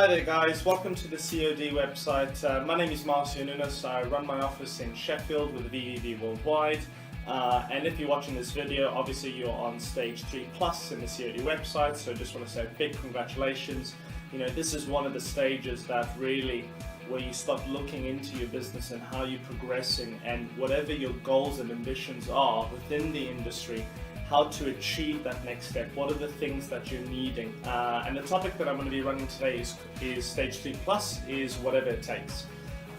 Hi there guys, welcome to the COD website. My name is Marcio Nunes. I run my office in Sheffield with VVV Worldwide. And if you're watching this video, obviously you're on stage 3+ in the COD website, so I just want to say a big congratulations. You know, this is one of the stages that really, where you start looking into your business and how you're progressing and whatever your goals and ambitions are within the industry, how to achieve that next step. What are the things that you're needing? And the topic that I'm going to be running today is stage 3+, is whatever it takes.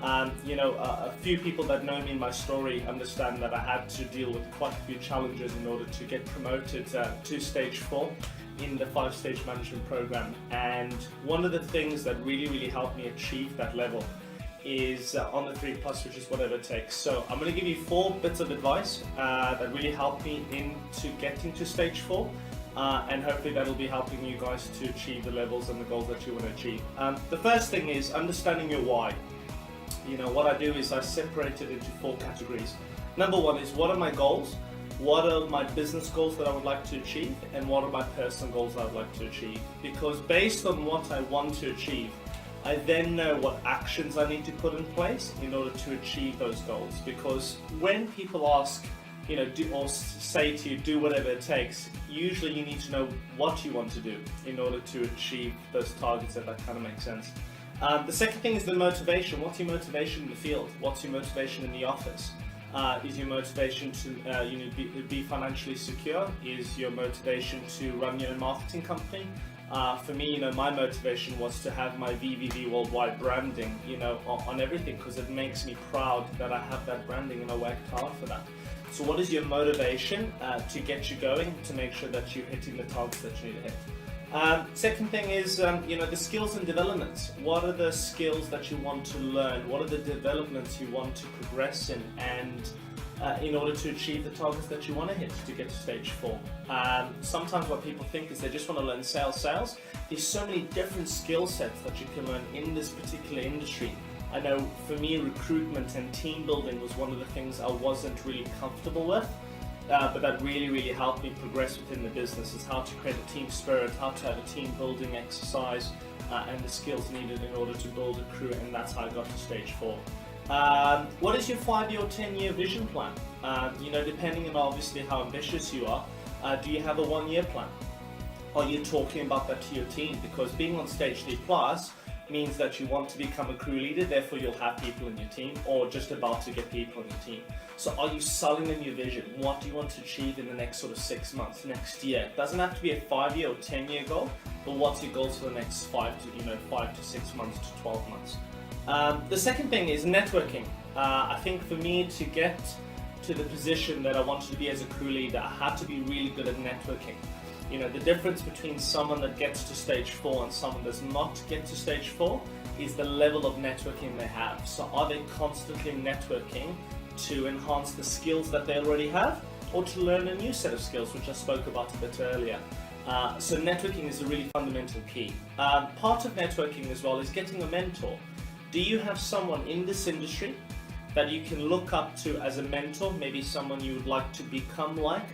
A few people that know me in my story understand that I had to deal with quite a few challenges in order to get promoted to stage 4 in the 5-stage management program. And one of the things that really helped me achieve that level is on the 3+, which is whatever it takes. So I'm going to give you 4 bits of advice that really helped me into getting to stage 4, and hopefully that'll be helping you guys to achieve the levels and the goals that you want to achieve. The first thing is understanding your why. You know, what I do is I separate it into 4 categories. Number 1 is, what are my goals? What are my business goals that I would like to achieve? And what are my personal goals that I would like to achieve? Because based on what I want to achieve, I then know what actions I need to put in place in order to achieve those goals. Because when people ask, you know, or say to you, do whatever it takes, usually you need to know what you want to do in order to achieve those targets, if that kind of makes sense. The second thing is the motivation. What's your motivation in the field? What's your motivation in the office? Is your motivation to be financially secure? Is your motivation to run your own marketing company? For me, my motivation was to have my VVV Worldwide branding, on everything, because it makes me proud that I have that branding and I worked hard for that. So what is your motivation to get you going, to make sure that you're hitting the targets that you need to hit? Second thing is, the skills and developments. What are the skills that you want to learn? What are the developments you want to progress in, and in order to achieve the targets that you want to hit to get to stage 4? Sometimes what people think is they just want to learn sales. There's so many different skill sets that you can learn in this particular industry. I know for me, recruitment and team building was one of the things I wasn't really comfortable with. But that really helped me progress within the business, is how to create a team spirit, how to have a team building exercise, and the skills needed in order to build a crew, and that's how I got to stage 4. What is your 5-year or 10-year vision plan? Depending on obviously how ambitious you are, do you have a 1-year plan? Are you talking about that to your team? Because being on stage 3+ means that you want to become a crew leader, therefore you'll have people in your team, or just about to get people in your team. So are you selling them your vision? What do you want to achieve in the next sort of 6 months, next year? It doesn't have to be a 5-year or 10-year goal, but what's your goals for the next 5 to 6 months to 12 months? The second thing is networking. I think for me to get to the position that I wanted to be as a crew leader, I had to be really good at networking. The difference between someone that gets to stage 4 and someone does not get to stage 4 is the level of networking they have. So are they constantly networking to enhance the skills that they already have, or to learn a new set of skills, which I spoke about a bit earlier? So networking is a really fundamental key. Part of networking as well is getting a mentor. Do you have someone in this industry that you can look up to as a mentor? Maybe someone you would like to become like?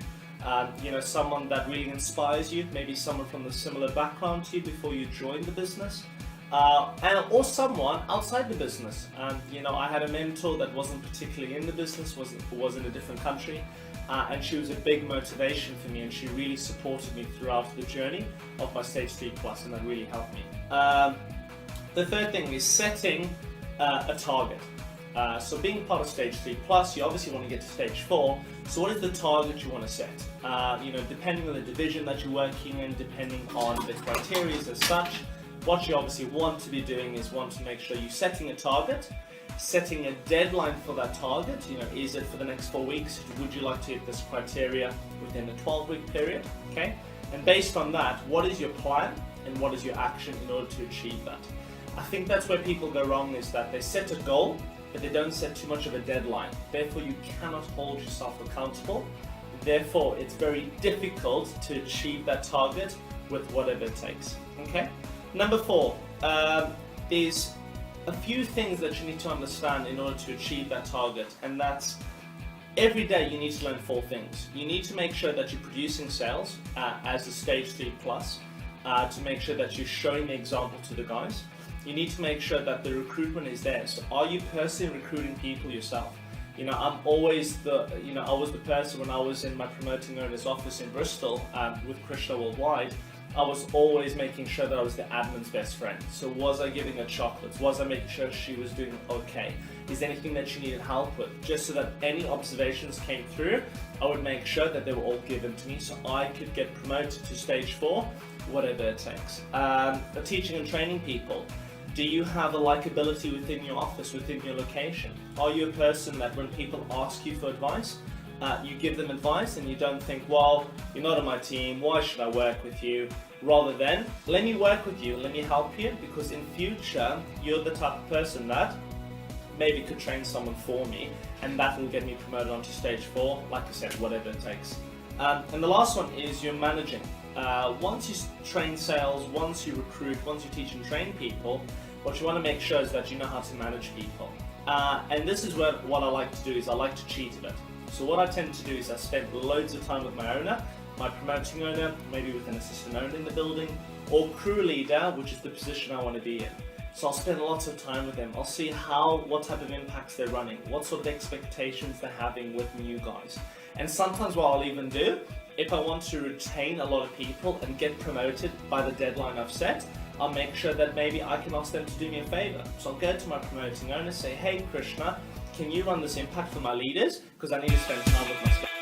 Someone that really inspires you, maybe someone from a similar background to you before you join the business, or someone outside the business. I had a mentor that wasn't particularly in the business, was in a different country, and she was a big motivation for me, and she really supported me throughout the journey of my stage 3+, and that really helped me. The third thing is setting a target. So being part of stage 3+, you obviously want to get to stage 4. So what is the target you want to set? Depending on the division that you're working in, depending on the criteria as such, what you obviously want to be doing is want to make sure you're setting a target, setting a deadline for that target. Is it for the next 4 weeks? Would you like to hit this criteria within a 12-week period? Okay. And based on that, what is your plan and what is your action in order to achieve that? I think that's where people go wrong, is that they set a goal, but they don't set too much of a deadline. Therefore, you cannot hold yourself accountable. Therefore, it's very difficult to achieve that target with whatever it takes. Okay. Number 4, there's a few things that you need to understand in order to achieve that target, and that's every day you need to learn 4 things. You need to make sure that you're producing sales as a stage 3+, to make sure that you're showing the example to the guys. you need to make sure that the recruitment is there. So are you personally recruiting people yourself? I'm always I was the person when I was in my promoting owner's office in Bristol with Krishna Worldwide. I was always making sure that I was the admin's best friend. So was I giving her chocolates? Was I making sure she was doing okay? Is there anything that she needed help with? Just so that any observations came through, I would make sure that they were all given to me so I could get promoted to stage 4, whatever it takes. Teaching and training people. Do you have a likability within your office, within your location? Are you a person that when people ask you for advice, you give them advice and you don't think, well, you're not on my team, why should I work with you? Rather than, let me work with you, let me help you, because in future, you're the type of person that maybe could train someone for me, and that will get me promoted onto stage 4, like I said, whatever it takes. And the last one is you're managing. Once you train sales, once you recruit, once you teach and train people, what you want to make sure is that you know how to manage people. And this is what I like to do is I like to cheat a bit. So what I tend to do is I spend loads of time with my owner, my promoting owner, maybe with an assistant owner in the building, or crew leader, which is the position I want to be in. So I'll spend lots of time with them. I'll see what type of impacts they're running, what sort of expectations they're having with new guys. And sometimes what I'll even do, if I want to retain a lot of people and get promoted by the deadline I've set, I'll make sure that maybe I can ask them to do me a favor. So I'll go to my promoting owner, say, hey Krishna, can you run this impact for my leaders? Because I need to spend time with my staff.